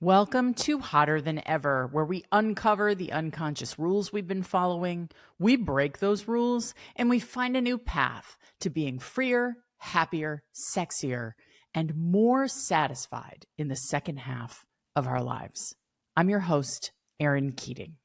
Welcome to Hotter Than Ever, where we uncover the unconscious rules we've been following, we break those rules, and we find a new path to being freer, happier, sexier, and more satisfied in the second half of our lives. I'm your host, Erin Keating.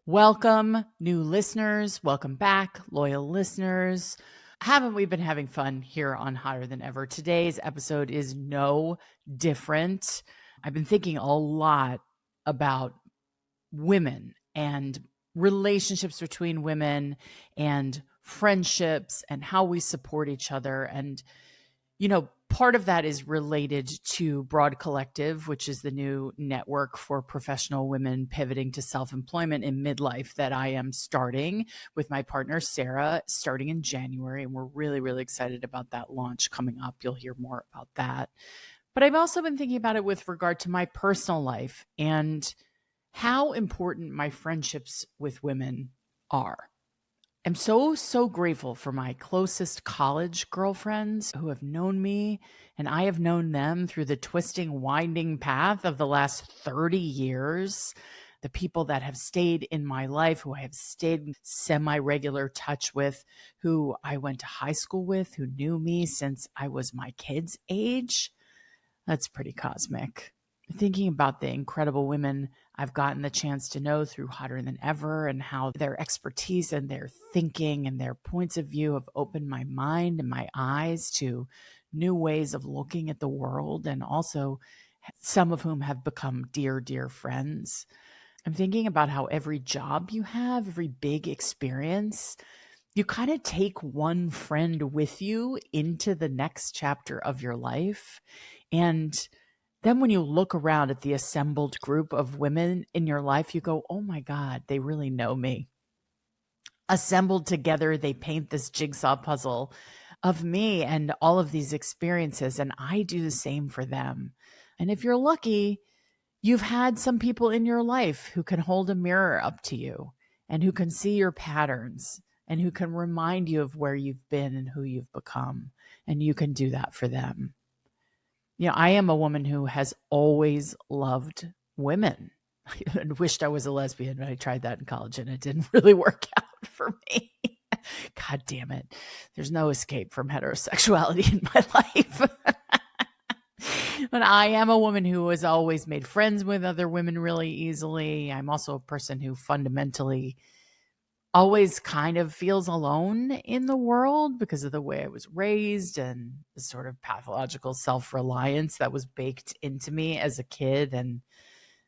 Welcome, new listeners. Welcome back, loyal listeners. Haven't we been having fun here on Hotter Than Ever? Today's episode is no different. I've been thinking a lot about women and relationships between women and friendships and how we support each other. And, part of that is related to Broad Collective, which is the new network for professional women pivoting to self-employment in midlife that I am starting with my partner, Sarah, starting in January. And we're really, really excited about that launch coming up. You'll hear more about that. But I've also been thinking about it with regard to my personal life and how important my friendships with women are. I'm so grateful for my closest college girlfriends who have known me, and I have known them through the twisting, winding path of the last 30 years. The people that have stayed in my life, who I have stayed in semi-regular touch with, who I went to high school with, who knew me since I was my kid's age. That's pretty cosmic. Thinking about the incredible women I've gotten the chance to know through Hotter Than Ever and how their expertise and their thinking and their points of view have opened my mind and my eyes to new ways of looking at the world, and also some of whom have become dear, dear friends. I'm thinking about how every job you have, every big experience, you kind of take one friend with you into the next chapter of your life. And then when you look around at the assembled group of women in your life, you go, oh my God, they really know me. Assembled together, they paint this jigsaw puzzle of me and all of these experiences. And I do the same for them. And if you're lucky, you've had some people in your life who can hold a mirror up to you and who can see your patterns and who can remind you of where you've been and who you've become. And you can do that for them. I am a woman who has always loved women. I wished I was a lesbian, but I tried that in college and it didn't really work out for me. God damn it. There's no escape from heterosexuality in my life. But I am a woman who has always made friends with other women really easily. I'm also a person who fundamentally always kind of feels alone in the world because of the way I was raised and the sort of pathological self-reliance that was baked into me as a kid, and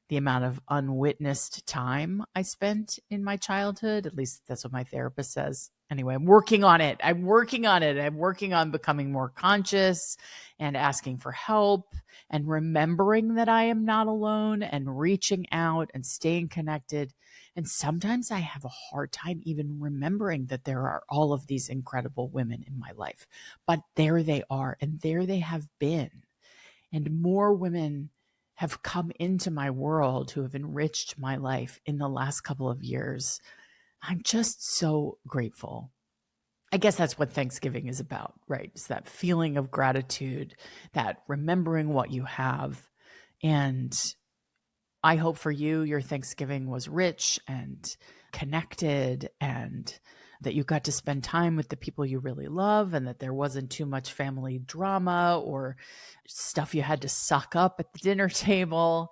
the amount of unwitnessed time I spent in my childhood. At least that's what my therapist says. Anyway, I'm working on it. I'm working on becoming more conscious and asking for help and remembering that I am not alone and reaching out and staying connected. And sometimes I have a hard time even remembering that there are all of these incredible women in my life. But there they are, and there they have been. And more women have come into my world who have enriched my life in the last couple of years. I'm just so grateful. I guess that's what Thanksgiving is about, right? It's that feeling of gratitude, that remembering what you have. And I hope for you, your Thanksgiving was rich and connected, and that you got to spend time with the people you really love, and that there wasn't too much family drama or stuff you had to suck up at the dinner table.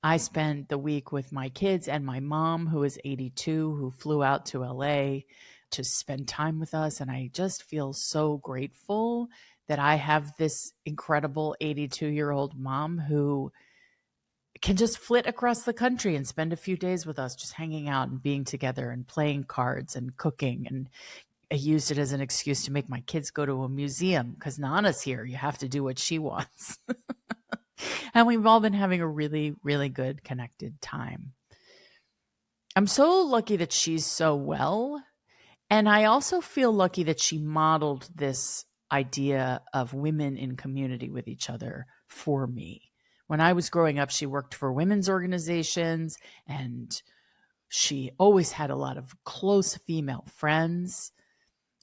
I spent the week with my kids and my mom, who is 82, who flew out to LA to spend time with us. And I just feel so grateful that I have this incredible 82-year-old mom who can just flit across the country and spend a few days with us, just hanging out and being together and playing cards and cooking. And I used it as an excuse to make my kids go to a museum because Nana's here. You have to do what she wants. And we've all been having a really, really good connected time. I'm so lucky that she's so well. And I also feel lucky that she modeled this idea of women in community with each other for me. When I was growing up, she worked for women's organizations, and she always had a lot of close female friends.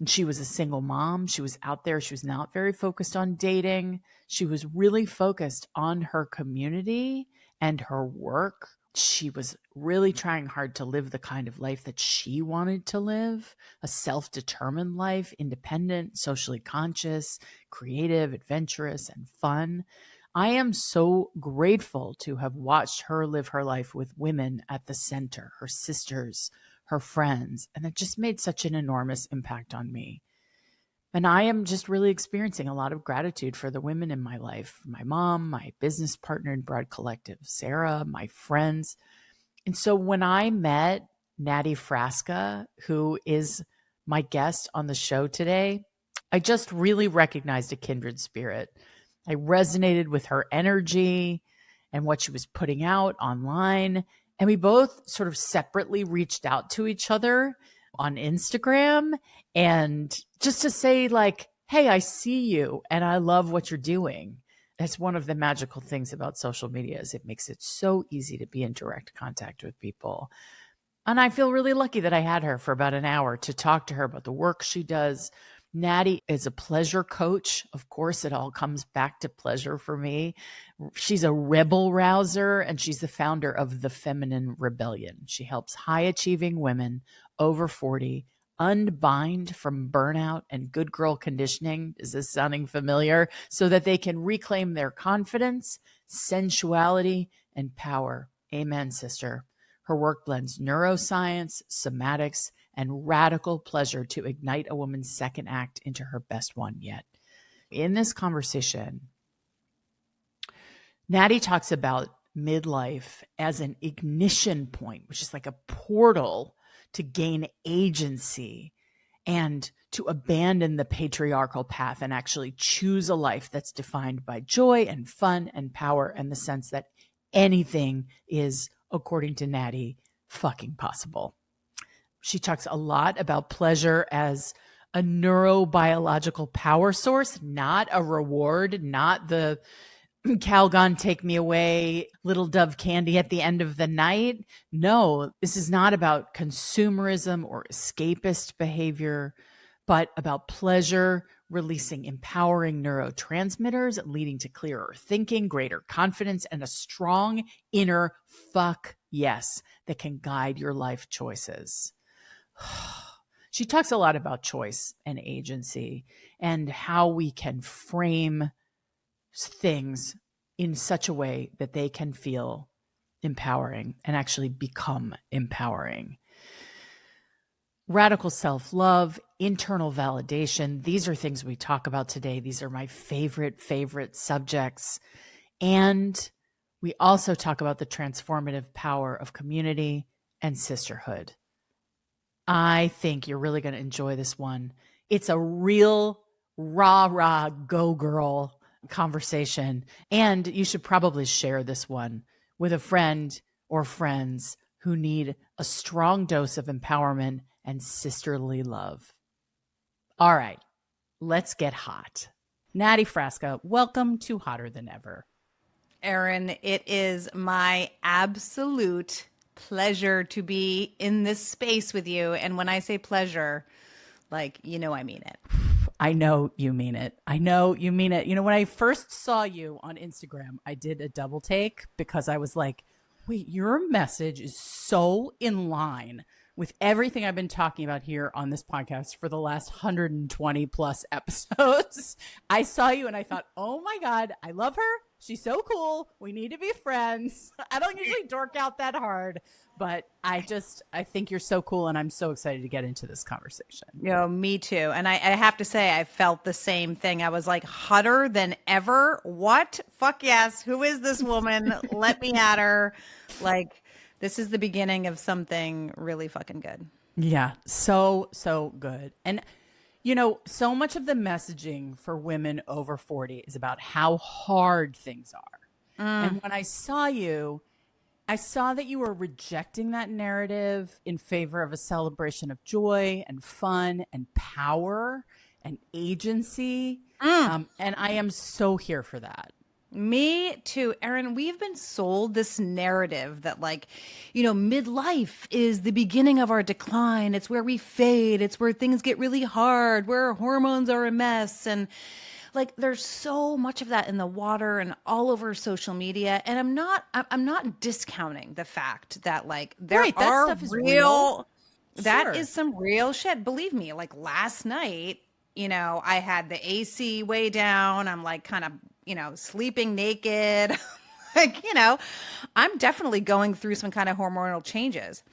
And she was a single mom. She was out there. She was not very focused on dating. She was really focused on her community and her work. She was really trying hard to live the kind of life that she wanted to live, a self-determined life, independent, socially conscious, creative, adventurous, and fun. I am so grateful to have watched her live her life with women at the center, her sisters, her friends, and it just made such an enormous impact on me. And I am just really experiencing a lot of gratitude for the women in my life, my mom, my business partner in Broad Collective, Sarah, my friends. And so when I met Natty Frasca, who is my guest on the show today, I just really recognized a kindred spirit. I resonated with her energy and what she was putting out online. And we both sort of separately reached out to each other on Instagram and just to say like, hey, I see you and I love what you're doing. That's one of the magical things about social media is it makes it so easy to be in direct contact with people. And I feel really lucky that I had her for about an hour to talk to her about the work she does. Natty is a pleasure coach. Of course, it all comes back to pleasure for me. She's a rebel rouser, and she's the founder of the Feminine Rebellion. She helps high-achieving women over 40 unbind from burnout and good girl conditioning. Is this sounding familiar? So that they can reclaim their confidence, sensuality, and power. Amen, sister. Her work blends neuroscience, somatics, and radical pleasure to ignite a woman's second act into her best one yet. In this conversation, Natty talks about midlife as an ignition point, which is like a portal to gain agency and to abandon the patriarchal path and actually choose a life that's defined by joy and fun and power and the sense that anything is, according to Natty, fucking possible. She talks a lot about pleasure as a neurobiological power source, not a reward, not the Calgon take me away, little dove candy at the end of the night. No, this is not about consumerism or escapist behavior, but about pleasure, releasing empowering neurotransmitters, leading to clearer thinking, greater confidence, and a strong inner fuck yes that can guide your life choices. She talks a lot about choice and agency and how we can frame things in such a way that they can feel empowering and actually become empowering. Radical self-love, internal validation. These are things we talk about today. These are my favorite subjects. And we also talk about the transformative power of community and sisterhood. I think you're really going to enjoy this one. It's a real rah, go girl conversation. And you should probably share this one with a friend or friends who need a strong dose of empowerment and sisterly love. All right, let's get hot. Natty Frasca, welcome to Hotter Than Ever. Erin, it is my absolute pleasure to be in this space with you. And when I say pleasure, like, you know, I mean it. I know you mean it. I know you mean it. You know, when I first saw you on Instagram, I did a double take because I was like, wait, your message is so in line with everything I've been talking about here on this podcast for the last 120 plus episodes. I saw you and I thought, oh my God, I love her. She's so cool. We need to be friends. I don't usually dork out that hard, but I think you're so cool and I'm so excited to get into this conversation. You know, me too. And I have to say, I felt the same thing. I was like, hotter than ever. What? Fuck yes. Who is this woman? Let me at her. Like, this is the beginning of something really fucking good. Yeah. So good. And you know, so much of the messaging for women over 40 is about how hard things are. And when I saw you, I saw that you were rejecting that narrative in favor of a celebration of joy and fun and power and agency. And I am so here for that. Me too, Erin. We've been sold this narrative that, like, midlife is the beginning of our decline. It's where we fade. It's where things get really hard, where our hormones are a mess. And like, there's so much of that in the water and all over social media. And I'm not discounting the fact that, like, there Right, that are stuff is real. that Sure. is some real shit. Believe me, like last night, I had the AC way down. I'm like kind of, sleeping naked. Like, I'm definitely going through some kind of hormonal changes.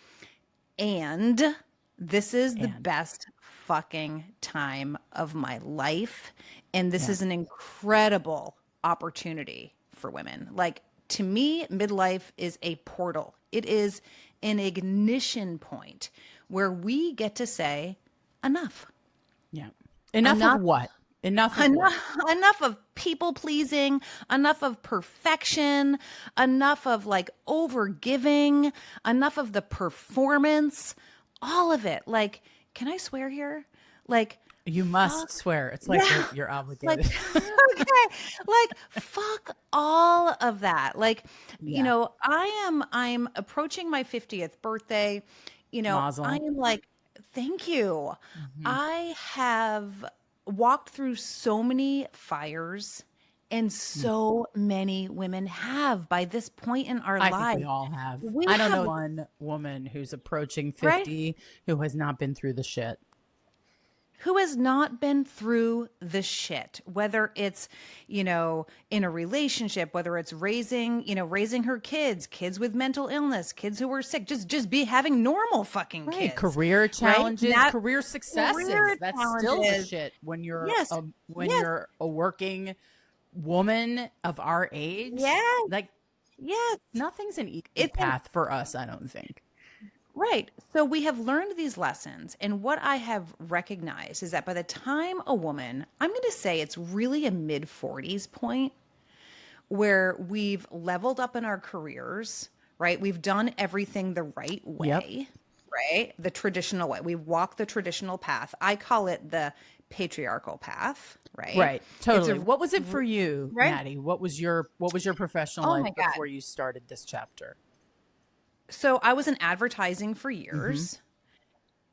And this is the And best fucking time of my life. And this yeah. is an incredible opportunity for women. Like, to me, midlife is a portal, it is an ignition point where we get to say, enough. Yeah. Enough of what? Enough of what? Enough of people pleasing, enough of perfection, enough of like over giving, enough of the performance, all of it. Like, can I swear here? Like, You must swear. It's like you're obligated. like, okay, like, fuck all of that. Like, Yeah. I'm approaching my 50th birthday. Mazel. I am like, thank you. Mhm. I have walked through so many fires, and so many women have by this point in our I lives. think we all have. We I don't have, know one woman who's approaching right? 50 who has not been through the shit. Who has not been through the shit, whether it's, in a relationship, whether it's raising her kids with mental illness, kids who are sick, just be having normal fucking Right. kids. Career challenges, That- career successes. career That's still the challenges. shit when you're Yes. when Yes. you're a working woman of our age. Yes. Like, Yes. nothing's an easy It's an- path for us, I don't think. Right. So we have learned these lessons. And what I have recognized is that by the time a woman, I'm going to say it's really a mid 40s point where we've leveled up in our careers, right? We've done everything the right way, right? The traditional way. We've walked the traditional path. I call it the patriarchal path, right? Right. Totally. It's a, What was it for you, right? Natty? What was your professional Oh life my God. before you started this chapter? So I was in advertising for Mm-hmm. years.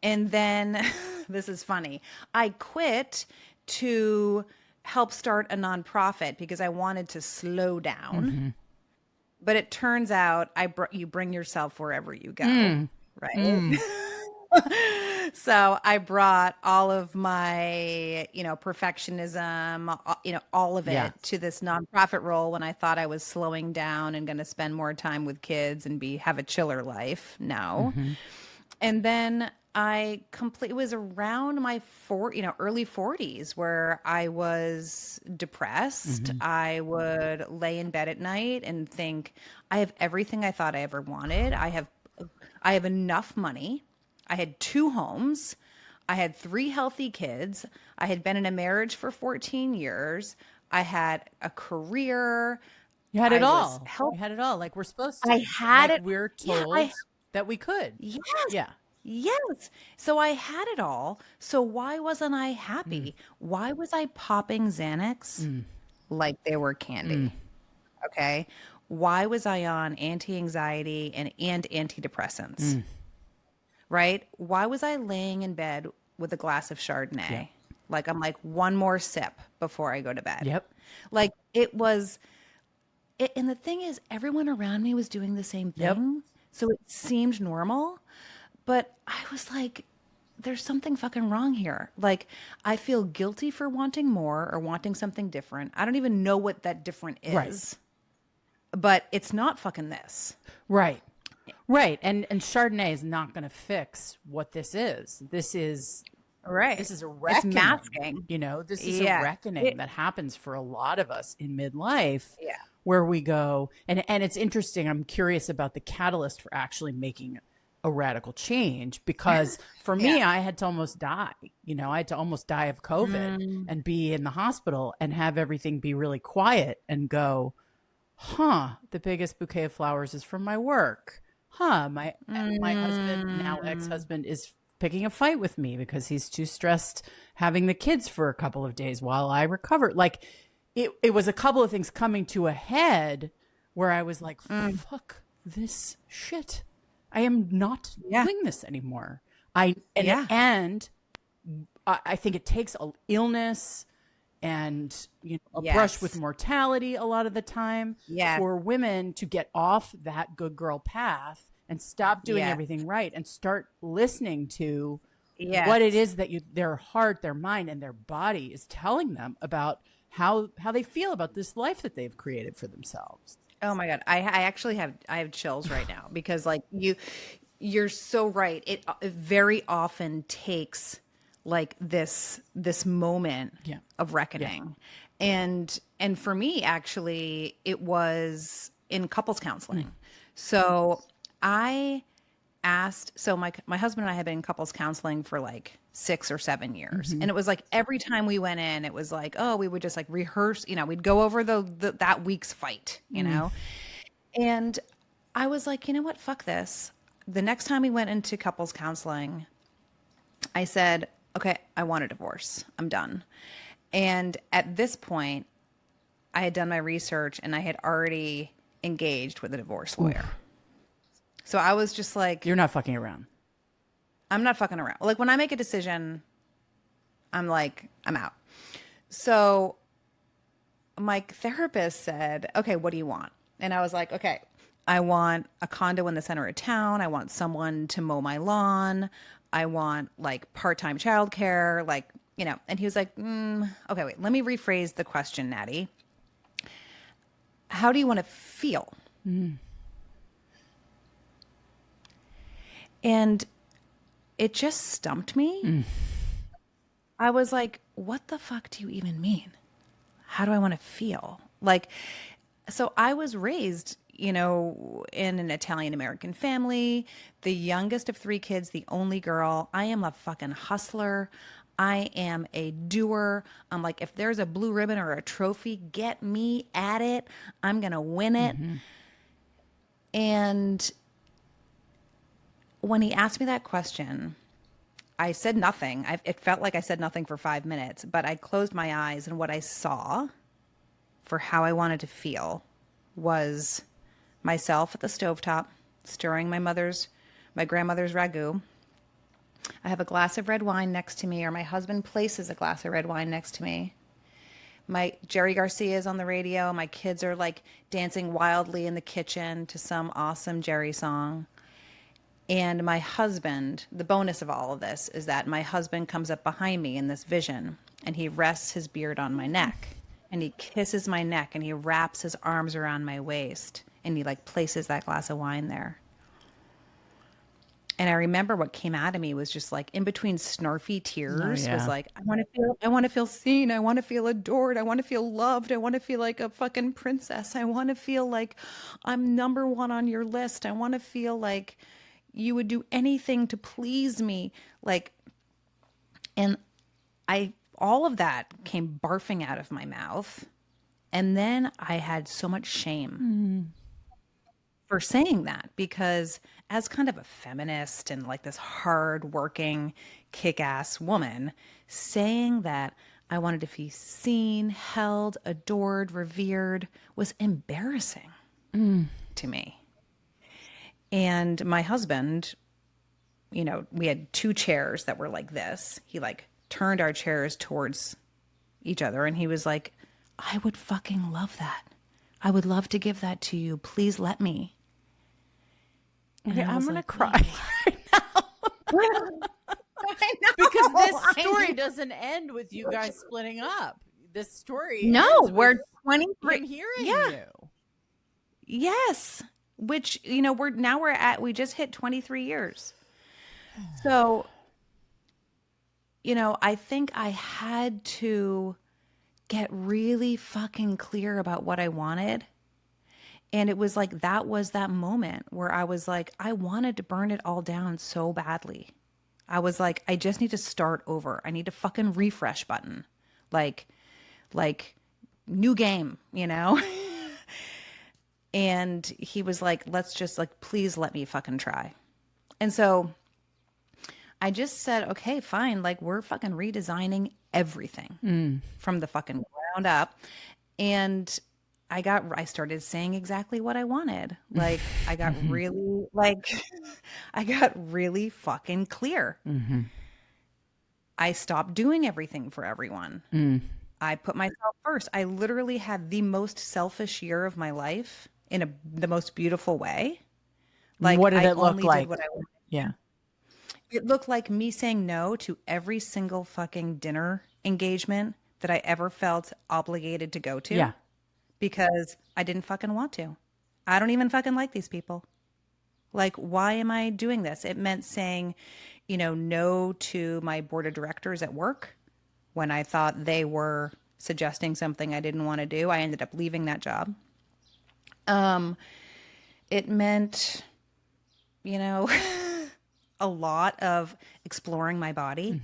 And then this is funny. I quit to help start a nonprofit because I wanted to slow down. Mm-hmm. But it turns out you bring yourself wherever you go, right? So I brought all of my, perfectionism, all of it Yeah. to this nonprofit role when I thought I was slowing down and going to spend more time with kids and have a chiller life. No. Mm-hmm. And then it was around my early 40s where I was depressed. Mm-hmm. I would lay in bed at night and think, I have everything I thought I ever wanted. I have enough money. I had 2 homes. I had 3 healthy kids. I had been in a marriage for 14 years. I had a career. You had it I all. was healthy. You had it all. Like we're supposed to. I had Like it. we're Yeah, told that we could. yes. Yeah. Yes. So I had it all. So why wasn't I happy? Why was I popping Xanax like they were candy? Okay. Why was I on anti-anxiety and antidepressants? Right? Why was I laying in bed with a glass of Chardonnay? Yeah. Like, I'm like, one more sip before I go to bed. Yep. Like, and the thing is, everyone around me was doing the same thing. Yep. So it seemed normal. But I was like, there's something fucking wrong here. Like, I feel guilty for wanting more or wanting something different. I don't even know what that different is. Right. But it's not fucking this. Right. Right. And Chardonnay is not going to fix what this is. This is Right. a It's reckoning. masking. This is a Yeah. reckoning that happens for a lot of us in midlife. Yeah. Where we go, and it's interesting. I'm curious about the catalyst for actually making a radical change, because for me, I had to almost die. I had to almost die of COVID and be in the hospital and have everything be really quiet and go, the biggest bouquet of flowers is from my work. My husband, now ex-husband, is picking a fight with me because he's too stressed having the kids for a couple of days while I recover. Like, it was a couple of things coming to a head where I was like, fuck this shit. I am not doing this anymore. And I think it takes a illness and a brush with mortality a lot of the time for women to get off that good girl path and stop doing everything right and start listening to what it is that their heart, their mind, and their body is telling them about how they feel about this life that they've created for themselves. Oh my God. I actually have chills right now because like you're so right. It very often takes like this moment of reckoning. And for me, actually, it was in couples counseling. So I asked, so my husband and I had been in couples counseling for like 6 or 7 years. And it was like every time we went in, it was like, oh, we would just like rehearse, we'd go over that week's fight, And I was like, you know what? Fuck this. The next time we went into couples counseling, I said, okay, I want a divorce. I'm done. And at this point, I had done my research and I had already engaged with a divorce lawyer. So I was just like, you're not fucking around. I'm not fucking around. Like when I make a decision, I'm like, I'm out. So my therapist said, okay, what do you want? And I was like, okay, I want a condo in the center of town. I want someone to mow my lawn. I want like part-time childcare, like, and he was like, okay, wait, let me rephrase the question, Natty. How do you want to feel? And it just stumped me. I was like, what the fuck do you even mean? How do I want to feel? Like, so I was raised, in an Italian American family, the youngest of 3 kids, the only girl. I am a fucking hustler. I am a doer. I'm like, if there's a blue ribbon or a trophy, get me at it. I'm going to win it. And when he asked me that question, I said nothing. It felt like I said nothing for 5 minutes, but I closed my eyes, and what I saw for how I wanted to feel was myself at the stovetop stirring my grandmother's ragu. I have a glass of red wine next to me, or my husband places a glass of red wine next to me. My Jerry Garcia is on the radio. My kids are like dancing wildly in the kitchen to some awesome Jerry song. And my husband, the bonus of all of this is that my husband comes up behind me in this vision and he rests his beard on my neck and he kisses my neck and he wraps his arms around my waist and he like places that glass of wine there. And I remember what came out of me was just like in between snarfy tears was like, I want to feel seen. I want to feel adored. I want to feel loved. I want to feel like a fucking princess. I want to feel like I'm number one on your list. I want to feel like you would do anything to please me. Like, and all of that came barfing out of my mouth. And then I had so much shame for saying that, because as kind of a feminist and like this hard-working, kick-ass woman, saying that I wanted to be seen, held, adored, revered was embarrassing to me. And my husband, we had 2 chairs that were like this. He like turned our chairs towards each other and he was like, I would fucking love that. I would love to give that to you. Please let me. Okay, I'm going to cry right now. I know. Because this story doesn't end with you guys splitting up. This story we're 23. I'm hearing you. Yes. Which, we just hit 23 years. So, I think I had to get really fucking clear about what I wanted. And it was like, that was that moment where I was like, I wanted to burn it all down so badly. I was like, I just need to start over. I need a fucking refresh button. Like new game, And he was like, let's just like, please let me fucking try. And so I just said, okay, fine. Like we're fucking redesigning everything from the fucking ground up. And I started saying exactly what I wanted. Like, I got really, like, I got really fucking clear. Mm-hmm. I stopped doing everything for everyone. Mm. I put myself first. I literally had the most selfish year of my life in the most beautiful way. Like, What did I it look only did like? what I wanted. Yeah. It looked like me saying no to every single fucking dinner engagement that I ever felt obligated to go to Yeah. because I didn't fucking want to. I don't even fucking like these people. Like, why am I doing this? It meant saying, no to my board of directors at work when I thought they were suggesting something I didn't want to do. I ended up leaving that job. It meant, you know, a lot of exploring my body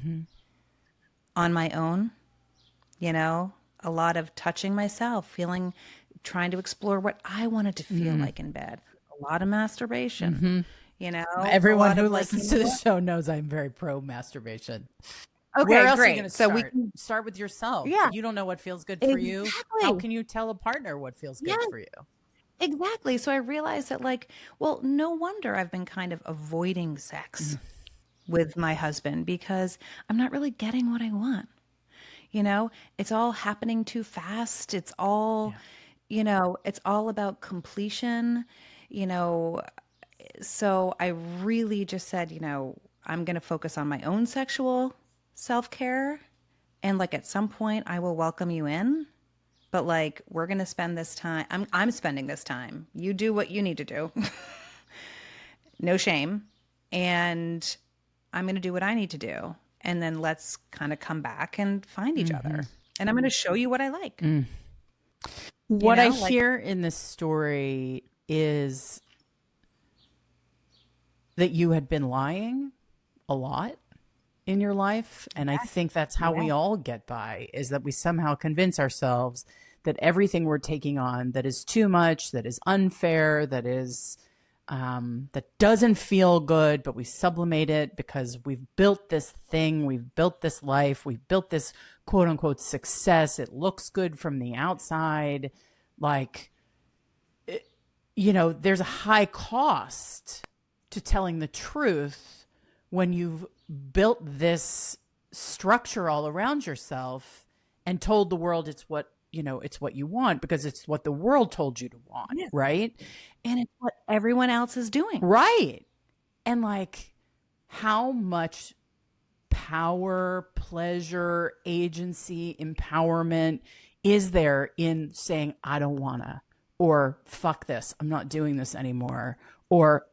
on my own, a lot of touching myself, trying to explore what I wanted to feel like in bed, a lot of masturbation, a Everyone lot who of like, listens to the show knows I'm very pro masturbation. Where okay, else are you going to great. So we start? can, Start with yourself. yeah, You don't know what feels good for you. How exactly. can you tell a partner what feels good Yes, for you? exactly. So I realized that, like, well, no wonder I've been kind of avoiding sex with my husband because I'm not really getting what I want. It's all happening too fast. It's all, Yeah. it's all about completion, you know. So I really just said, I'm going to focus on my own sexual self-care. And like at some point I will welcome you in, but like we're going to spend this time. I'm spending this time. You do what you need to do. No shame. And I'm going to do what I need to do. And then let's kind of come back and find each other. And I'm going to show you what I like. What I Like, hear in this story is that you had been lying a lot in your life. And I think that's how we yeah. all get by, is that we somehow convince ourselves that everything we're taking on that is too much, that is unfair, that is that doesn't feel good, but we sublimate it because we've built this thing, we've built this life, we've built this quote unquote success. It looks good from the outside. Like, there's a high cost to telling the truth when you've built this structure all around yourself and told the world it's what you want because it's what the world told you to want, Yeah. right? And it's what everyone else is doing. Right. And like, how much power, pleasure, agency, empowerment is there in saying, I don't wanna, or fuck this, I'm not doing this anymore,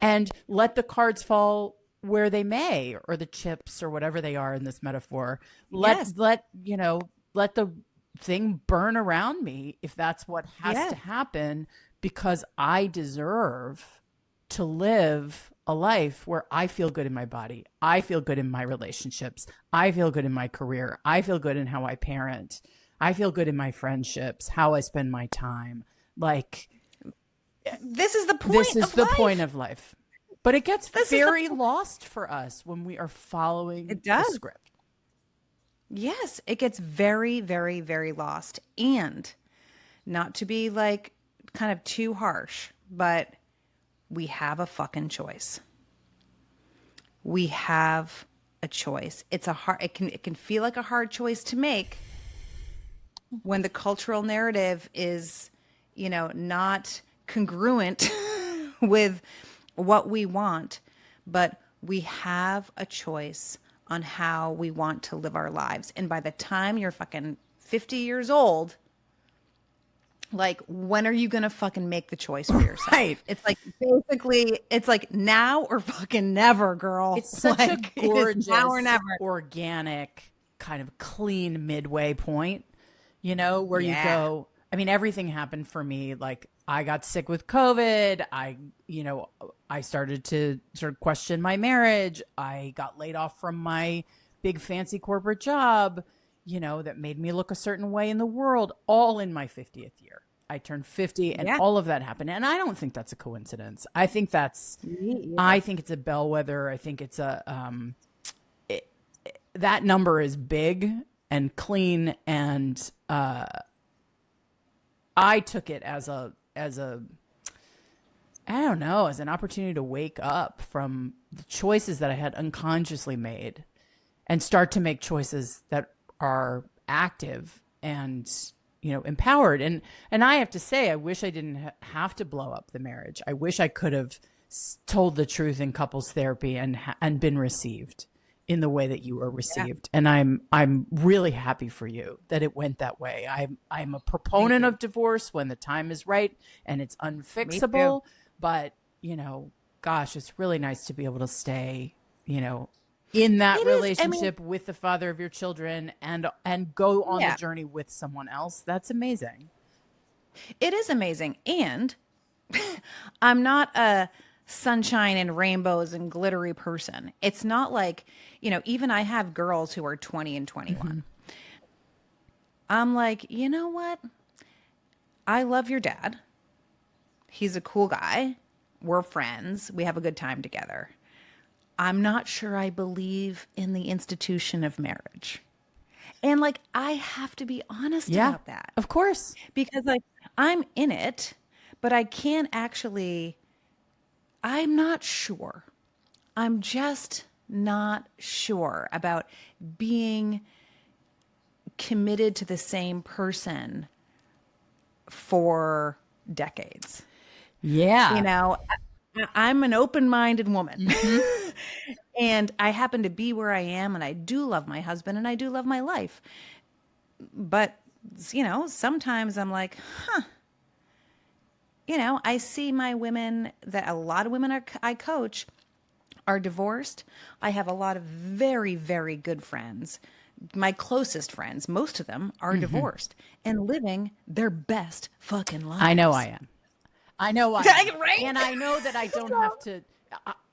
and let the cards fall where they may, or the chips or whatever they are in this metaphor. Yes. Let the thing burn around me if that's what has to Yes. happen, because I deserve to live a life where I feel good in my body. I feel good in my relationships. I feel good in my career. I feel good in how I parent. I feel good in my friendships, how I spend my time. Like, This is the point this is of the life. point of life. But it gets This is the very lost for us when we are following It the does. script. Yes, it gets very, very, very lost. And not to be like kind of too harsh, but we have a fucking choice. We have a choice. It can feel like a hard choice to make when the cultural narrative is, not congruent with what we want, but we have a choice on how we want to live our lives. And by the time you're fucking 50 years old, like, when are you going to fucking make the choice for yourself? Right. It's like, basically, it's like now or fucking never, girl. It's such Like, a it is now or gorgeous, never. organic, kind of clean midway point, where you Yeah. go, I mean, everything happened for me. Like, I got sick with COVID. I started to sort of question my marriage. I got laid off from my big fancy corporate job, that made me look a certain way in the world, all in my 50th year. I turned 50 and Yeah. all of that happened. And I don't think that's a coincidence. I think it's a bellwether. I think it's that number is big and clean and I took it as a I don't know, as an opportunity to wake up from the choices that I had unconsciously made and start to make choices that are active and, you know, empowered. And I have to say, I wish I didn't have to blow up the marriage. I wish I could have told the truth in couples therapy and been received in the way that you were received. And I'm really happy for you that it went that way. I'm a proponent of divorce when the time is right and it's unfixable, but you know, gosh, it's really nice to be able to stay, you know, in that relationship with the father of your children and go on the journey with someone else. That's amazing. It is amazing. And I'm not a sunshine and rainbows and glittery person. It's not like, you know, even I have girls who are 20 and 21. Mm-hmm. I'm like, you know what? I love your dad. He's a cool guy. We're friends. We have a good time together. I'm not sure I believe in the institution of marriage. And like, I have to be honest about that. Of course. Because like, I'm in it, but I can't actually, I'm not sure. I'm just not sure about being committed to the same person for decades. Yeah. You know, I'm an open-minded woman. Mm-hmm. And I happen to be where I am, and I do love my husband and I do love my life. But, you know, sometimes I'm like, you know, I see my women that a lot of women I coach are divorced. I have a lot of very, very good friends. My closest friends, most of them are divorced and living their best fucking lives. I know I am. I know I am. Right? And I know that I don't have to.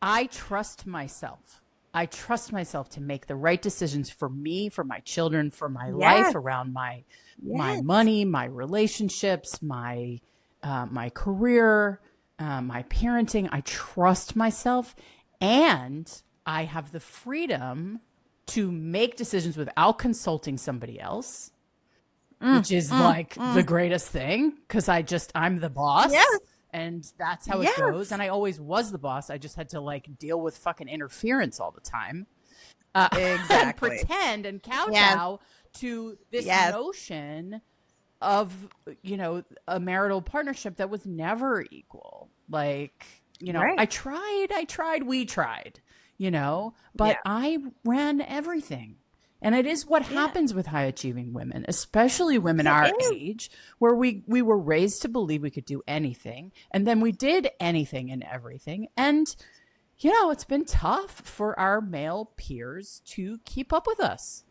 I trust myself. I trust myself to make the right decisions for me, for my children, for my life, around my money, my relationships, my career, my parenting. I trust myself, and I have the freedom to make decisions without consulting somebody else, which is the greatest thing, because I'm the boss. Yes. And that's how it goes. And I always was the boss. I just had to like deal with fucking interference all the time. Exactly. And pretend and kowtow to this notion of, you know, a marital partnership that was never equal. Like, you know, we tried, you know, but I ran everything. And it is what happens with high achieving women, especially women our age, where we were raised to believe we could do anything. And then we did anything and everything. And, you know, it's been tough for our male peers to keep up with us.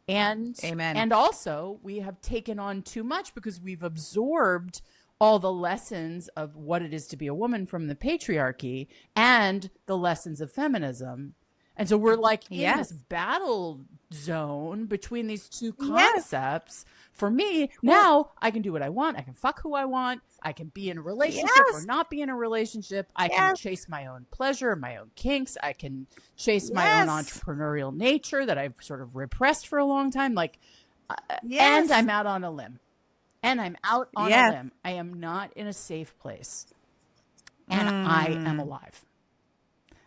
And, and also we have taken on too much because we've absorbed all the lessons of what it is to be a woman from the patriarchy and the lessons of feminism. And so we're like in this battle zone between these two concepts. For me, now I can do what I want. I can fuck who I want. I can be in a relationship or not be in a relationship. I can chase my own pleasure, my own kinks. I can chase my own entrepreneurial nature that I've sort of repressed for a long time. Like, and I'm out on a limb. And I'm out on a limb. I am not in a safe place. And I am alive.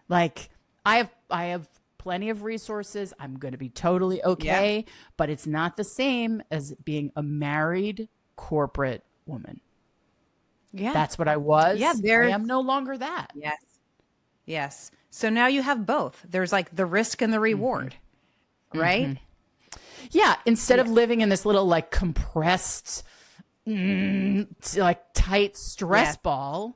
Like, I have plenty of resources. I'm going to be totally okay, but it's not the same as being a married corporate woman. Yeah. That's what I was. Yeah, I am no longer that. Yes. Yes. So now you have both. There's like the risk and the reward, right? Yeah. Instead of living in this little like compressed, like tight stress ball.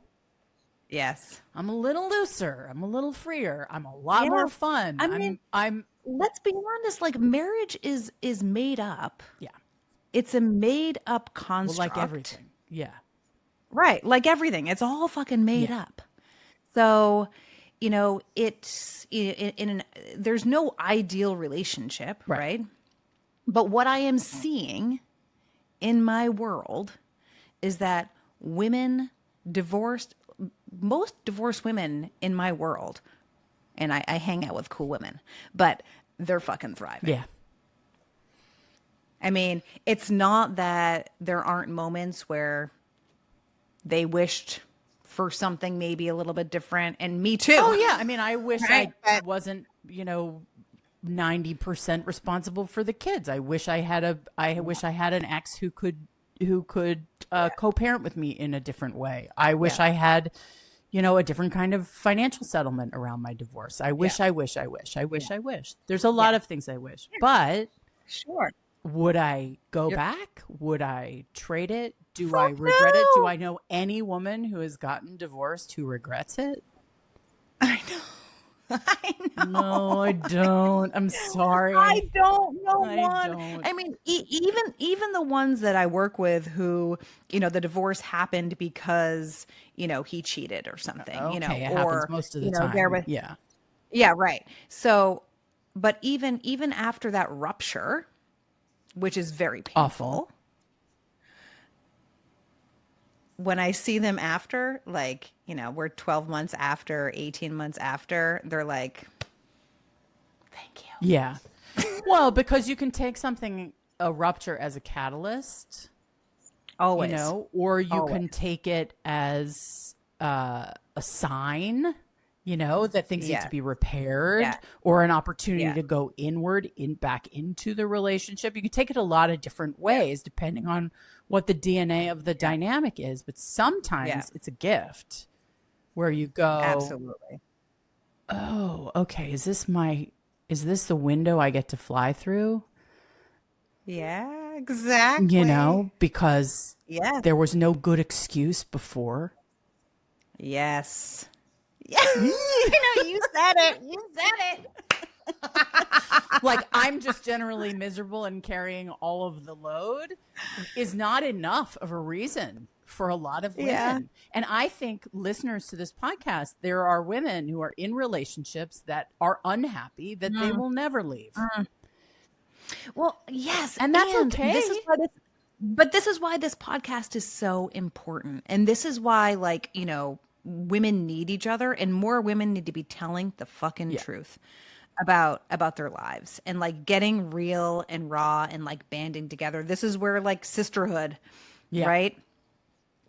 Yes. I'm a little looser. I'm a little freer. I'm a lot more fun. I mean, I'm let's be honest, like marriage is made up. Yeah. It's a made up construct. Well, like everything. Yeah. Right. Like everything. It's all fucking made up. So, you know, it's there's no ideal relationship, right? But what I am seeing in my world is that most divorced women in my world, and I hang out with cool women, but they're fucking thriving. Yeah. I mean, it's not that there aren't moments where they wished for something maybe a little bit different, and me too. Oh yeah, I mean, I wish Right? I wasn't, 90% responsible for the kids. I wish I had an ex who could co-parent with me in a different way. I wish I had, a different kind of financial settlement around my divorce. I wish. There's a lot of things I wish. But Sure. would I go You're- back? Would I trade it? Do I Fuck regret it? Do no. I know any woman who has gotten divorced who regrets it? I know. I know. No, I don't. I'm sorry. I don't know I one. don't. I mean, even the ones that I work with who, the divorce happened because, he cheated or something, Okay, it or happens most of the time. there was, Yeah. yeah, right. So, but even after that rupture, which is very painful, Awful. when I see them after, like, we're 12 months after, 18 months after, they're like, thank you. Yeah. Well, because you can take a rupture as a catalyst, Always. or you Always. can take it as a sign, that things need to be repaired, or an opportunity to go back into the relationship. You can take it a lot of different ways depending on what the DNA of the dynamic is. But sometimes it's a gift where you go, Absolutely. oh, okay, is this the window I get to fly through? Yeah, exactly. Because there was no good excuse before. Yes. Yeah. You said it. You said it. Like, I'm just generally miserable and carrying all of the load is not enough of a reason for a lot of women. Yeah. And I think listeners to this podcast, there are women who are in relationships that are unhappy that they will never leave. Well, yes. And that's okay. This is why this podcast is so important. And this is why, women need each other, and more women need to be telling the fucking truth about their lives, and getting real and raw, and banding together. This is where sisterhood, right,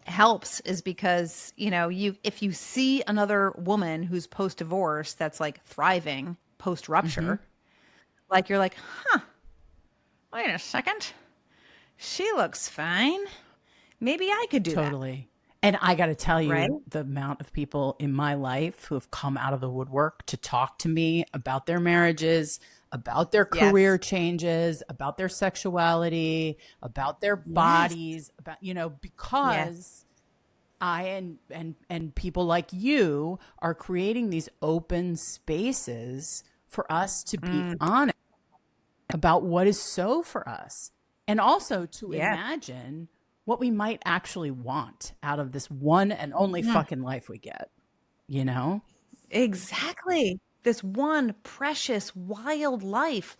helps, is because if you see another woman who's post-divorce that's thriving post-rupture, you're like, huh, wait a second, she looks fine, maybe I could do that. Totally. And I got to tell you, Right? the amount of people in my life who have come out of the woodwork to talk to me about their marriages, about their career changes, about their sexuality, about their bodies, about, because I and people like you are creating these open spaces for us to be honest about what is so for us, and also to imagine what we might actually want out of this one and only fucking life we get, Exactly. This one precious, wild life.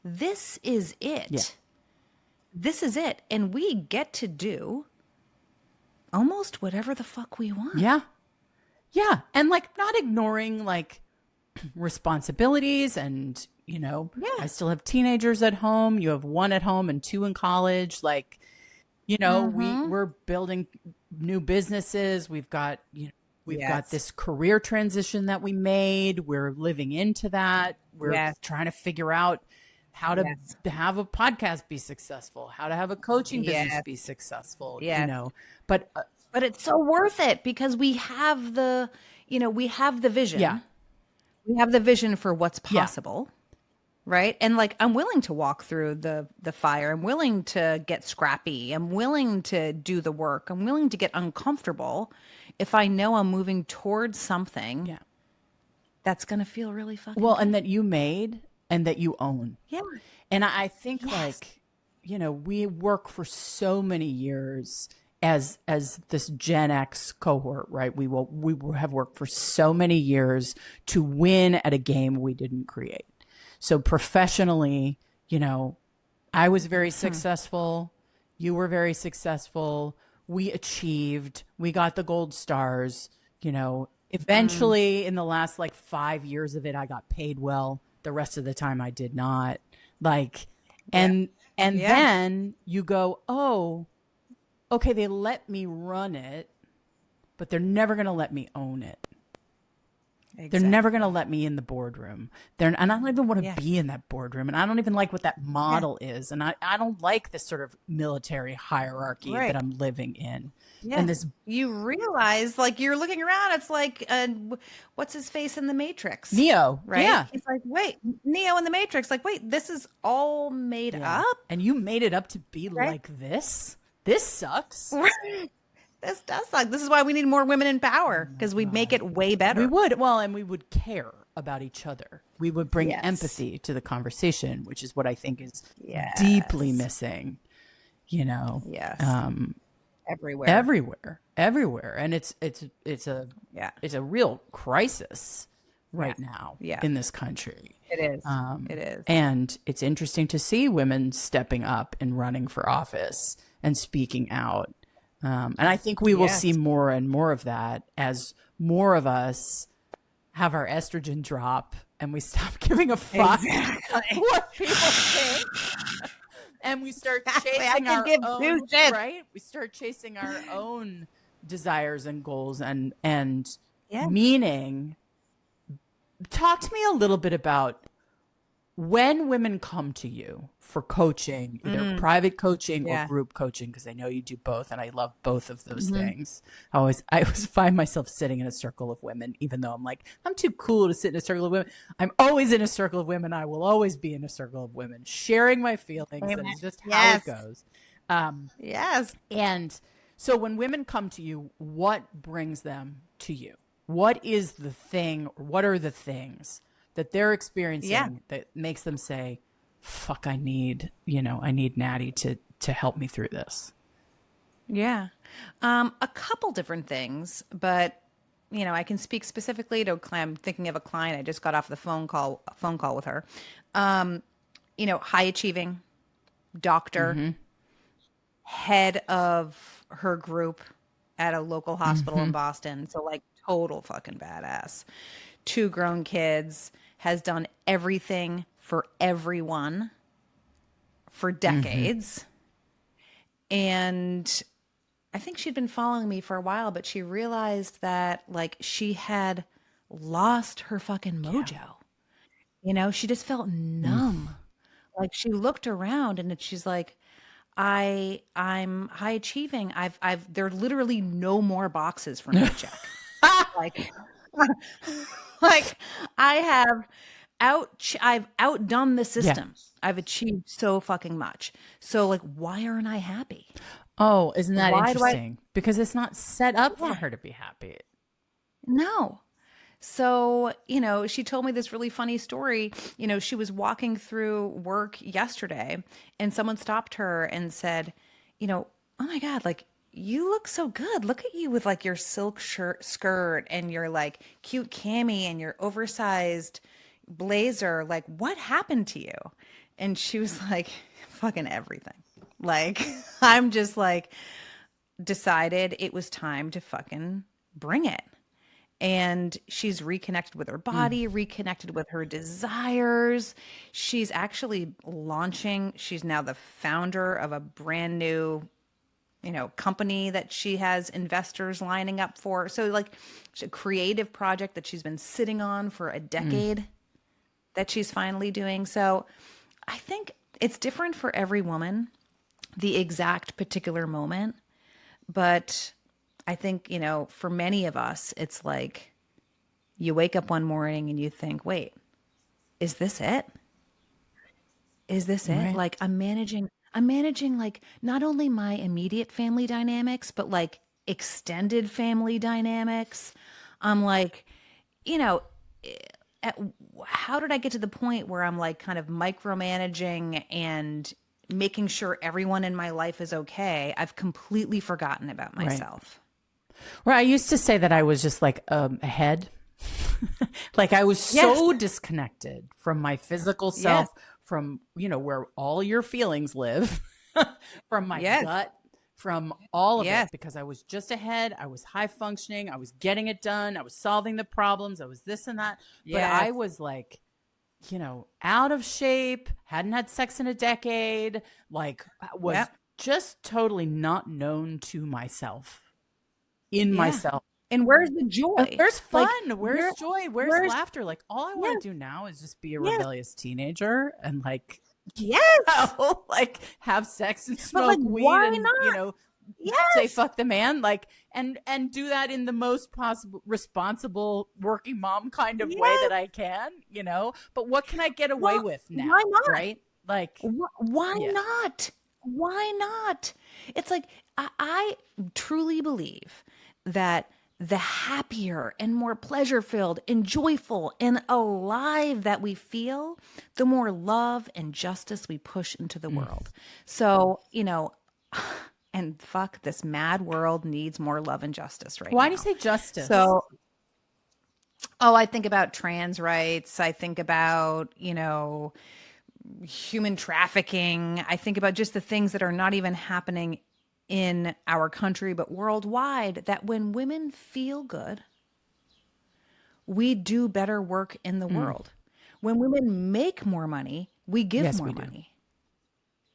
This is it. Yeah. This is it. And we get to do almost whatever the fuck we want. Yeah. Yeah. And not ignoring responsibilities and, I still have teenagers at home. You have one at home and two in college. We're building new businesses. We've got, we've got this career transition that we made. We're living into that. We're trying to figure out how to have a podcast be successful, how to have a coaching business be successful, but it's so worth it because we have the vision. Yeah. We have the vision for what's possible. Right. And I'm willing to walk through the fire. I'm willing to get scrappy. I'm willing to do the work. I'm willing to get uncomfortable if I know I'm moving towards something that's going to feel really fucking well, good. and that you made and that you own. Yeah. And I think we work for so many years as this Gen X cohort, right? We have worked for so many years to win at a game we didn't create. So professionally, I was very successful. You were very successful. We achieved. We got the gold stars. Eventually, in the last 5 years of it, I got paid well. The rest of the time, I did not. And And Yeah. then you go, oh, okay, they let me run it, but they're never going to let me own it. They're never going to let me in the boardroom. And I don't even want to be in that boardroom. And I don't even like what that model is. And I don't like this sort of military hierarchy that I'm living in. Yeah. And this, you realize, like, you're looking around, it's like, what's his face in the Matrix? Neo. Right? Yeah. He's like, wait, Neo in the Matrix. Like, wait, this is all made up? And you made it up to be like this? This sucks. This does suck. This is why we need more women in power, because we'd make it way better. We would. Well, and we would care about each other. We would bring empathy to the conversation, which is what I think is deeply missing, you know. Yes. Everywhere. And it's a real crisis right now in this country. It is. It is. And it's interesting to see women stepping up and running for office and speaking out. And I think we will see more and more of that as more of us have our estrogen drop and we stop giving a fuck what people think. And we start chasing our own, right? We start chasing our own desires and goals and meaning. Talk to me a little bit about when women come to you for coaching, either private coaching or group coaching, because I know you do both, and I love both of those things. I always find myself sitting in a circle of women, even though I'm like, I'm too cool to sit in a circle of women. I'm always in a circle of women. I will always be in a circle of women, sharing my feelings. That's just how it goes. And so when women come to you, what brings them to you? What is the thing? What are the things that they're experiencing that makes them say, fuck, I need Natty to help me through this? Yeah. A couple different things, but I can speak specifically to, I'm thinking of a client. I just got off the phone call with her. High achieving doctor, head of her group at a local hospital in Boston. So like total fucking badass. 2 grown kids, has done everything for everyone for decades. And I think she'd been following me for a while, but she realized that like she had lost her fucking mojo. She just felt numb. Like she looked around and she's like, I'm high achieving. there are literally no more boxes for me to check. Like I've outdone the system. I've achieved so fucking much. So like, why aren't I happy? Oh, isn't that interesting? Because it's not set up for her to be happy. No. So, she told me this really funny story. She was walking through work yesterday and someone stopped her and said, oh my God, like, you look so good. Look at you with like your silk skirt and your like cute cami and your oversized blazer. Like, what happened to you? And she was like, fucking everything. Like, I'm just like, decided it was time to fucking bring it. And she's reconnected with her body, reconnected with her desires. She's actually she's now the founder of a brand new company that she has investors lining up for. So like it's a creative project that she's been sitting on for a decade that she's finally doing. So I think it's different for every woman, the exact particular moment. But I think, for many of us, it's like you wake up one morning and you think, wait, is this it? Is this it? Like I'm managing like not only my immediate family dynamics, but like extended family dynamics. I'm like, how did I get to the point where I'm like kind of micromanaging and making sure everyone in my life is okay? I've completely forgotten about myself. Well, I used to say that I was just like a head. Like I was so disconnected from my physical self, from, where all your feelings live, from my gut, from all of it, because I was just ahead. I was high functioning. I was getting it done. I was solving the problems. I was this and that. But I was like out of shape, hadn't had sex in a decade, like was Yep. just totally not known to myself, in Yeah. myself. And where's the joy? Where's fun? Like, Where's joy? Where's laughter? Like, all I want to do now is just be a yes, rebellious teenager and like, yes. like have sex and But smoke like, weed why and, not? say Yes. fuck the man, like, and do that in the most possible responsible working mom kind of way that I can, but what can I get away with now? Why not? Right? Like, why not? Why not? It's like, I truly believe that the happier and more pleasure filled and joyful and alive that we feel, the more love and justice we push into the world. So, and fuck, this mad world needs more love and justice right now. Why do you say justice? So, I think about trans rights. I think about, human trafficking. I think about just the things that are not even happening in our country, but worldwide, that when women feel good, we do better work in the world. When women make more money, we give more money.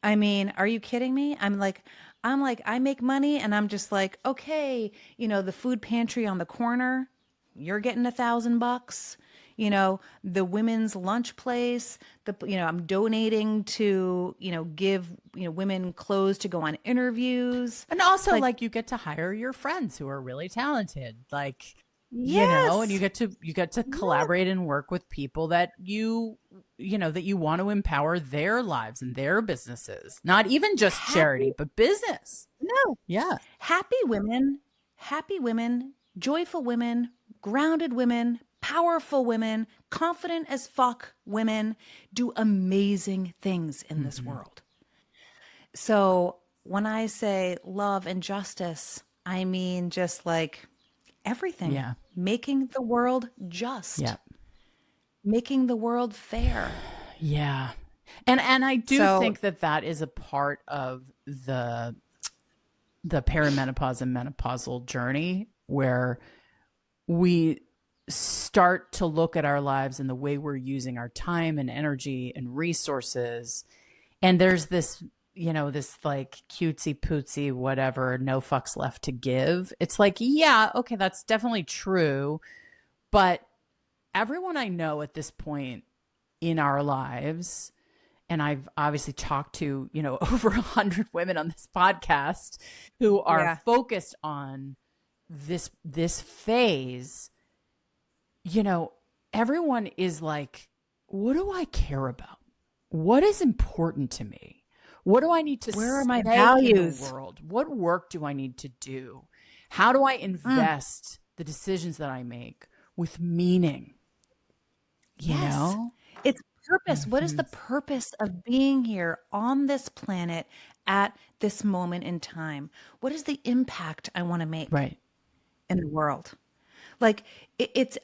I mean, are you kidding me? I'm like, I make money and I'm just like, okay, the food pantry on the corner, you're getting $1,000. The women's lunch place, I'm donating to, give, women clothes to go on interviews. And also like you get to hire your friends who are really talented, like, yes. And you get to collaborate and work with people that that you want to empower their lives and their businesses, not even just charity, but business. No. Yeah. Happy women, joyful women, grounded women, powerful women, confident as fuck women do amazing things in this world. So when I say love and justice, I mean just like everything. Yeah. Making the world just. Yeah. Making the world fair. Yeah. And I do think that is a part of the perimenopause and menopausal journey, where we start to look at our lives and the way we're using our time and energy and resources. And there's this, this like cutesy pootsy, whatever, no fucks left to give. It's like, yeah, okay, that's definitely true. But everyone I know at this point in our lives, and I've obviously talked to, over 100 women on this podcast who are focused on this phase, everyone is like, what do I care about? What is important to me? What do I need to Where are my say values in the world? What work do I need to do? How do I invest the decisions that I make with meaning? You know? It's purpose. What is the purpose of being here on this planet at this moment in time? What is the impact I want to make in the world? Like it's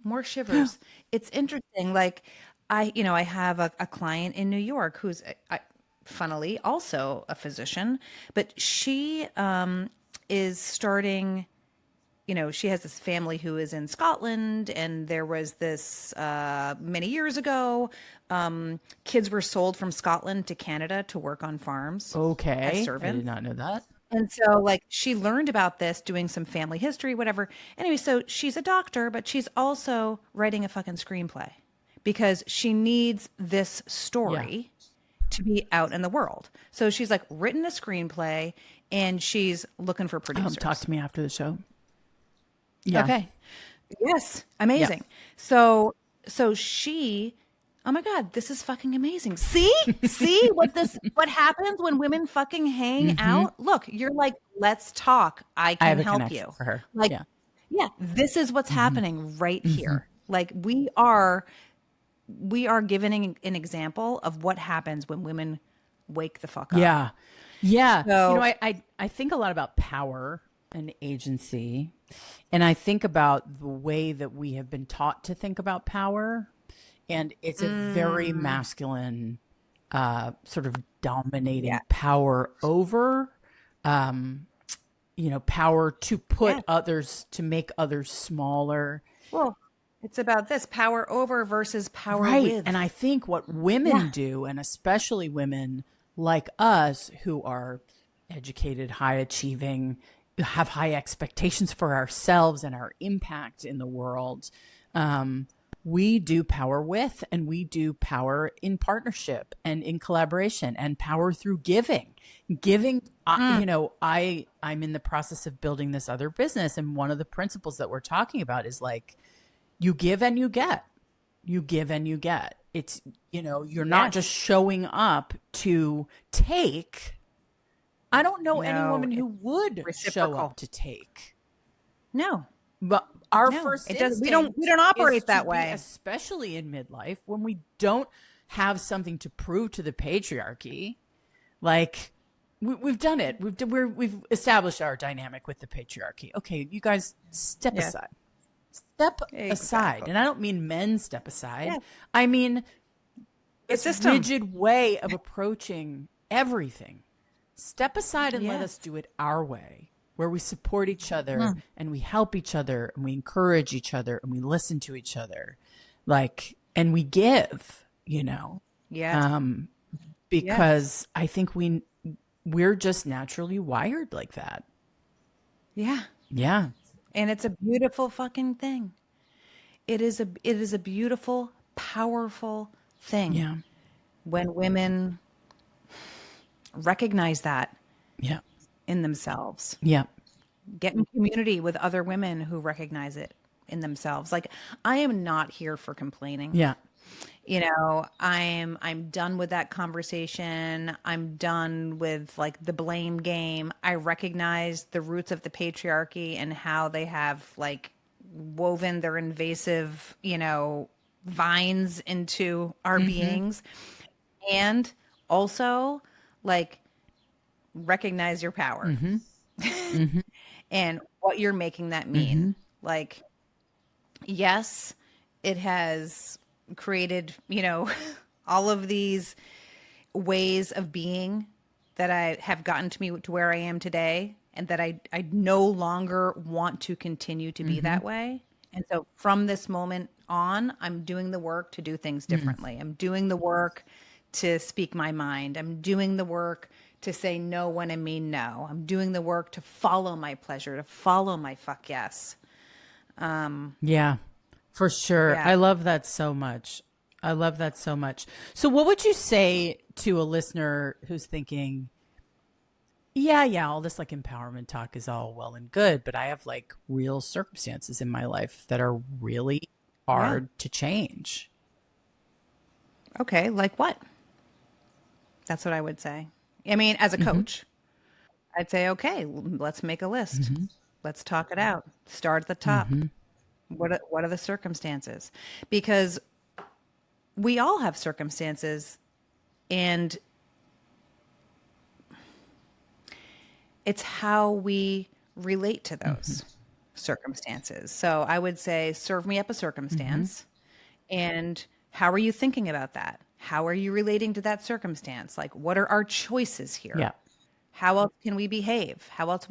more shivers. It's interesting. Like I have a client in New York who's funnily also a physician, but she is starting. She has this family who is in Scotland, and there was this many years ago. Kids were sold from Scotland to Canada to work on farms. Okay, as servants. I did not know that. And so, like, she learned about this doing some family history, whatever. Anyway, so she's a doctor, but she's also writing a fucking screenplay because she needs this story to be out in the world. So she's like written a screenplay, and she's looking for producers. Talk to me after the show. Yeah. Okay. Yes. Amazing. Yeah. So she, oh my God, this is fucking amazing. See what happens when women fucking hang out? Look, you're like, let's talk. I can help you. For her. Like, yeah, this is what's happening right here. Like we are giving an example of what happens when women wake the fuck up. Yeah. Yeah. So, I think a lot about power and agency. And I think about the way that we have been taught to think about power. And it's a very masculine, sort of dominating power over, power to put others, to make others smaller. Well, It's about this power over versus power Right. with. And I think what women do, and especially women like us who are educated, high achieving, have high expectations for ourselves and our impact in the world, we do power with, and we do power in partnership and in collaboration, and power through giving. I'm in the process of building this other business, and one of the principles that we're talking about is like, you give and you get. You give and you get. It's, you're not just showing up to take. I don't know any woman who would show up to take. No. But our first instinct, we don't operate that way, especially in midlife, when we don't have something to prove to the patriarchy. Like, we've done it. We've established our dynamic with the patriarchy. Okay, you guys step aside. Step aside. And I don't mean men step aside. Yeah. I mean this rigid way of approaching everything. Step aside and let us do it our way, where we support each other and we help each other and we encourage each other and we listen to each other, like, and we give, because I think we're just naturally wired like that. Yeah. Yeah. And it's a beautiful fucking thing. It is a beautiful, powerful thing. Yeah. When women recognize that in themselves. Yeah. Get in community with other women who recognize it in themselves. Like, I am not here for complaining. Yeah. I'm done with that conversation. I'm done with like the blame game. I recognize the roots of the patriarchy and how they have like woven their invasive, vines into our beings. And also like recognize your power and what you're making that mean. Like, yes, it has created, all of these ways of being that I have gotten to me to where I am today, and that I no longer want to continue to be that way. And so from this moment on, I'm doing the work to do things differently. I'm doing the work to speak my mind. I'm doing the work to say no when I mean no. I'm doing the work to follow my pleasure, to follow my fuck yes. Yeah. For sure. Yeah. I love that so much. So what would you say to a listener who's thinking, all this like empowerment talk is all well and good, but I have like real circumstances in my life that are really hard to change? Okay. Like what? That's what I would say. I mean, as a coach, I'd say, okay, let's make a list. Let's talk it out. Start at the top. What are the circumstances? Because we all have circumstances, and it's how we relate to those circumstances. So I would say, serve me up a circumstance, and how are you thinking about that? How are you relating to that circumstance? Like, what are our choices here? Yeah. How else can we behave? How else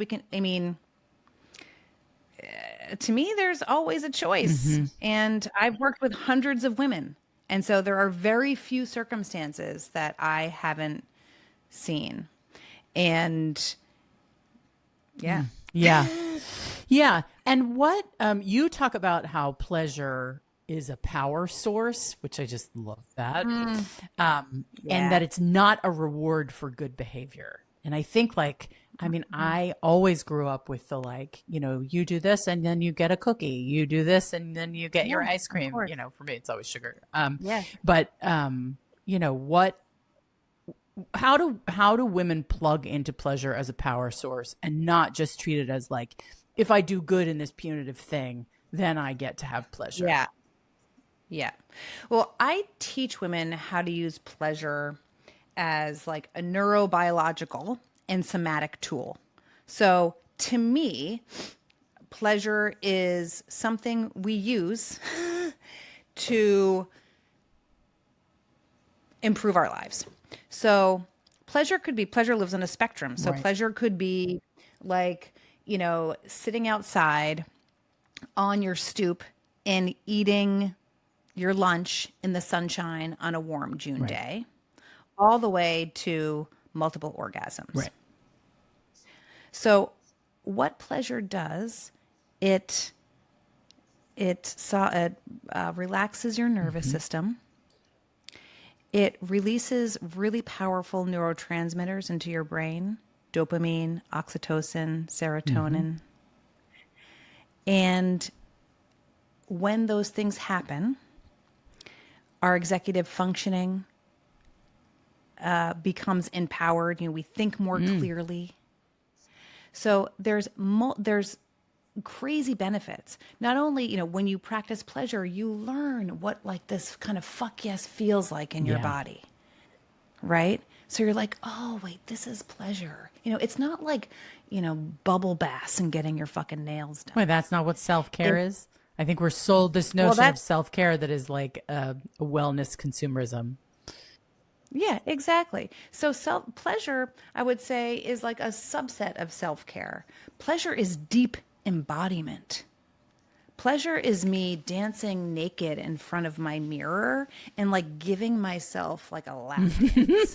to me, there's always a choice. And I've worked with hundreds of women. And so there are very few circumstances that I haven't seen. And yeah. And what, you talk about how pleasure is a power source, which I just love that. And that it's not a reward for good behavior. And I think I always grew up with the you do this and then you get a cookie. You do this and then you get your ice cream. For me, it's always sugar. But how do women plug into pleasure as a power source and not just treat it as like, if I do good in this punitive thing, then I get to have pleasure? Yeah. Well, I teach women how to use pleasure as like a neurobiological and somatic tool. So to me, pleasure is something we use to improve our lives. So pleasure lives on a spectrum. So pleasure could be like, sitting outside on your stoop in eating your lunch in the sunshine on a warm June day, all the way to multiple orgasms. Right. So what pleasure does, it relaxes your nervous system. It releases really powerful neurotransmitters into your brain, dopamine, oxytocin, serotonin. And when those things happen, our executive functioning becomes empowered. You know, we think more clearly. So there's crazy benefits. Not only, you know, when you practice pleasure, you learn what like this kind of fuck yes feels like in your body, right? So you're like, oh wait, this is pleasure. You know, it's not like, you know, bubble baths and getting your fucking nails done. Wait, that's not what self-care is? I think we're sold this notion of self-care that is like a wellness consumerism. Yeah, exactly. So pleasure, I would say, is like a subset of self-care. Pleasure is deep embodiment. Pleasure is me dancing naked in front of my mirror and like giving myself like a lap dance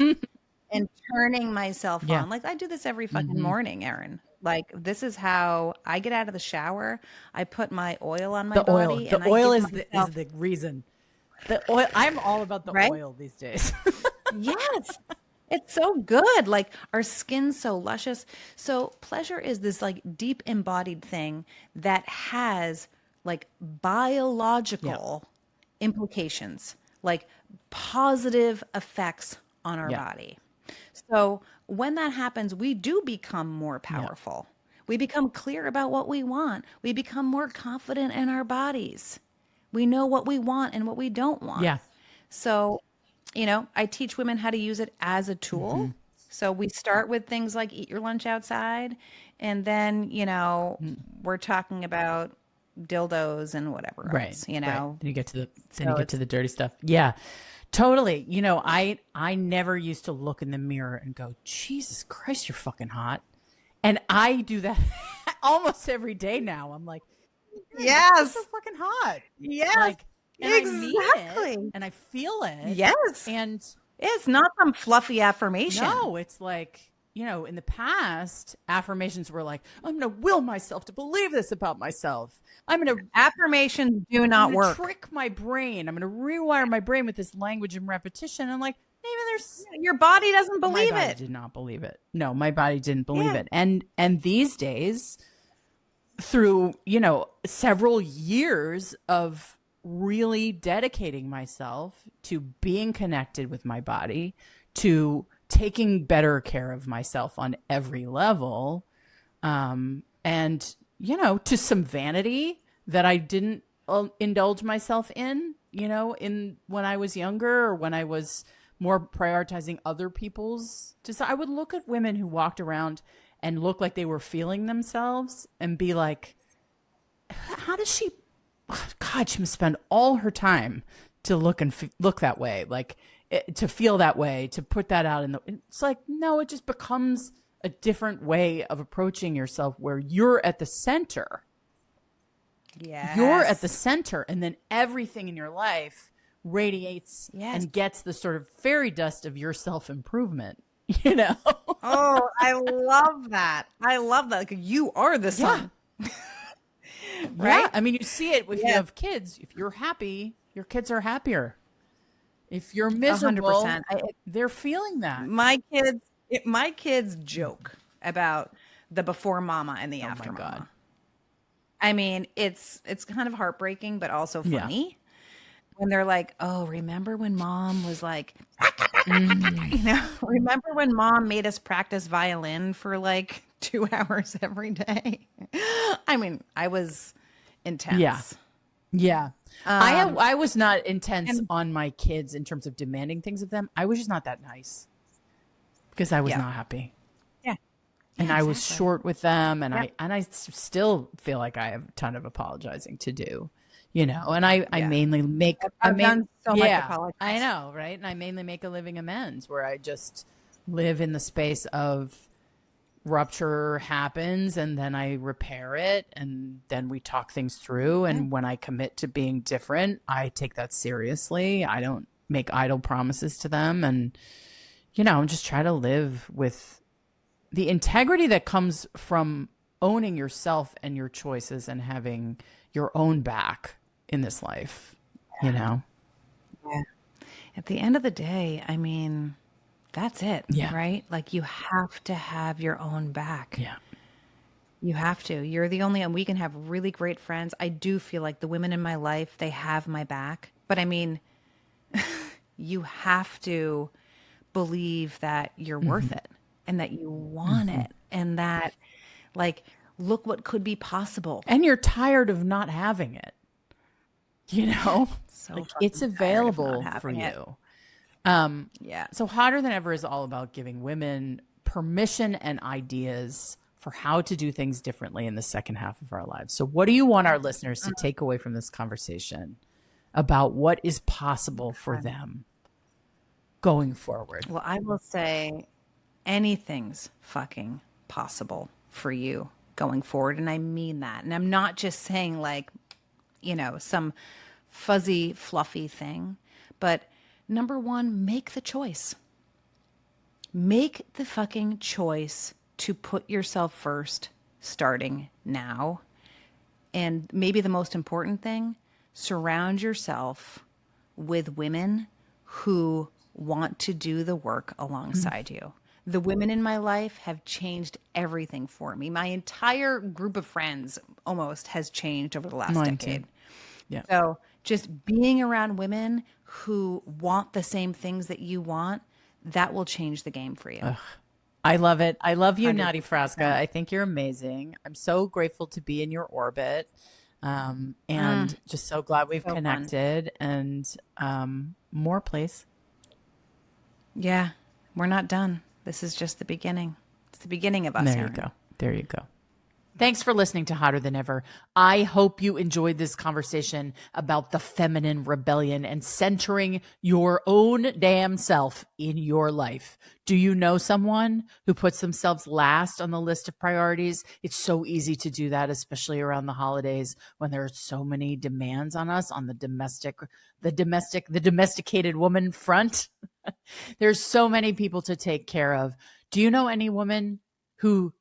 and turning myself on. Like I do this every fucking morning, Erin. Like this is how I get out of the shower. I put my oil on my body. The oil is the reason. The oil. I'm all about the oil these days. Yes. It's so good. Like our skin's so luscious. So pleasure is this like deep embodied thing that has like biological implications, like positive effects on our body. So when that happens, we do become more powerful. We become clear about what we want. We become more confident in our bodies. We know what we want and what we don't want. Yeah. So, you know, I teach women how to use it as a tool. So we start with things like eat your lunch outside. And then, you know, we're talking about dildos and whatever else, you know. Then you get to the dirty stuff. Yeah. Totally. You know, I never used to look in the mirror and go, Jesus Christ, you're fucking hot. And I do that almost every day now. I'm like, yes, you're so fucking hot. Yes. Like, and exactly. I mean it, and I feel it. Yes. And it's not some fluffy affirmation. No, it's like, you know, in the past, affirmations were like, I'm going to will myself to believe this about myself. Affirmations do not work. Trick my brain. I'm going to rewire my brain with this language and repetition. I'm like, maybe there's your body doesn't believe my body it. Did not believe it. No, my body didn't believe it. And these days, through, you know, several years of really dedicating myself to being connected with my body, to taking better care of myself on every level, and, you know, to some vanity that I didn't indulge myself in, you know, when I was younger or when I was more prioritizing other people's I would look at women who walked around and looked like they were feeling themselves and be like, how does she, God, she must spend all her time to look and look that way, like to feel that way, to put that out it's like, no, it just becomes a different way of approaching yourself where you're at the center. Yes. You're at the center, and then everything in your life radiates and gets the sort of fairy dust of your self-improvement, you know? Oh, I love that. I love that. Like, you are the sun. Right? Yeah. I mean, you see it if you have kids. If you're happy, your kids are happier. If you're miserable, 100%. They're feeling that. My kids joke about the before mama and the after mama. God. I mean, it's kind of heartbreaking, but also funny when they're like, "Oh, remember when mom was like, you know, remember when mom made us practice violin for like 2 hours every day?" I mean, I was intense. Yeah. I was not intense on my kids in terms of demanding things of them. I was just not that nice because I was not happy. And I was short with them, and I still feel like I have a ton of apologizing to do, you know. And I mainly make I've done so much apologizing. I know, right? And I mainly make a living amends where I just live in the space of rupture happens and then I repair it and then we talk things through. And when I commit to being different, I take that seriously. I don't make idle promises to them. And, I'm just trying to live with the integrity that comes from owning yourself and your choices and having your own back in this life, Yeah. At the end of the day, I mean, that's it, right? Like you have to have your own back. Yeah. You have to. You're the only, and we can have really great friends. I do feel like the women in my life, they have my back. But I mean, you have to believe that you're worth it and that you want it and that, like, look what could be possible. And you're tired of not having it. So like it's available for you. So Hotter Than Ever is all about giving women permission and ideas for how to do things differently in the second half of our lives. So what do you want our listeners to take away from this conversation about what is possible for them going forward? Well, I will say anything's fucking possible for you going forward. And I mean that. And I'm not just saying like, some fuzzy, fluffy thing. But number one, make the choice. Make the fucking choice to put yourself first starting now. And maybe the most important thing, surround yourself with women who want to do the work alongside you. The women in my life have changed everything for me. My entire group of friends almost has changed over the last decade. Yeah. So just being around women who want the same things that you want, that will change the game for you. I love it. I love you, 100%. Natty Frasca. I think you're amazing. I'm so grateful to be in your orbit. And just so glad we've connected and more, please. Yeah, we're not done. This is just the beginning. It's the beginning of us. There you go. There you go. Thanks for listening to Hotter Than Ever. I hope you enjoyed this conversation about the feminine rebellion and centering your own damn self in your life. Do you know someone who puts themselves last on the list of priorities? It's so easy to do that, especially around the holidays when there are so many demands on us on the domesticated woman front. There's so many people to take care of. Do you know any woman who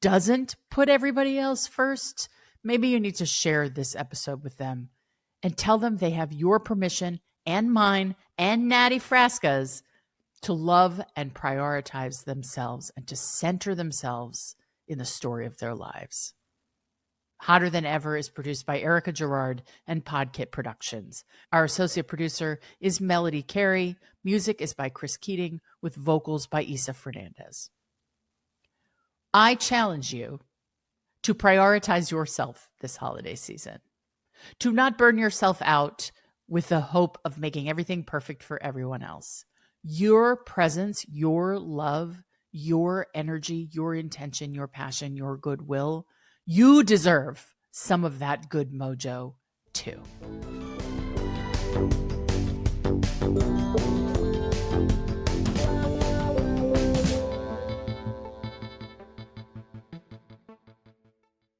doesn't put everybody else first? Maybe you need to share this episode with them and tell them they have your permission and mine and Natty Frasca's to love and prioritize themselves and to center themselves in the story of their lives. Hotter Than Ever is produced by Erica Gerard and Podkit Productions. Our associate producer is Melody Carey. Music is by Chris Keating with vocals by Isa Fernandez. I challenge you to prioritize yourself this holiday season, to not burn yourself out with the hope of making everything perfect for everyone else. Your presence, your love, your energy, your intention, your passion, your goodwill, you deserve some of that good mojo too.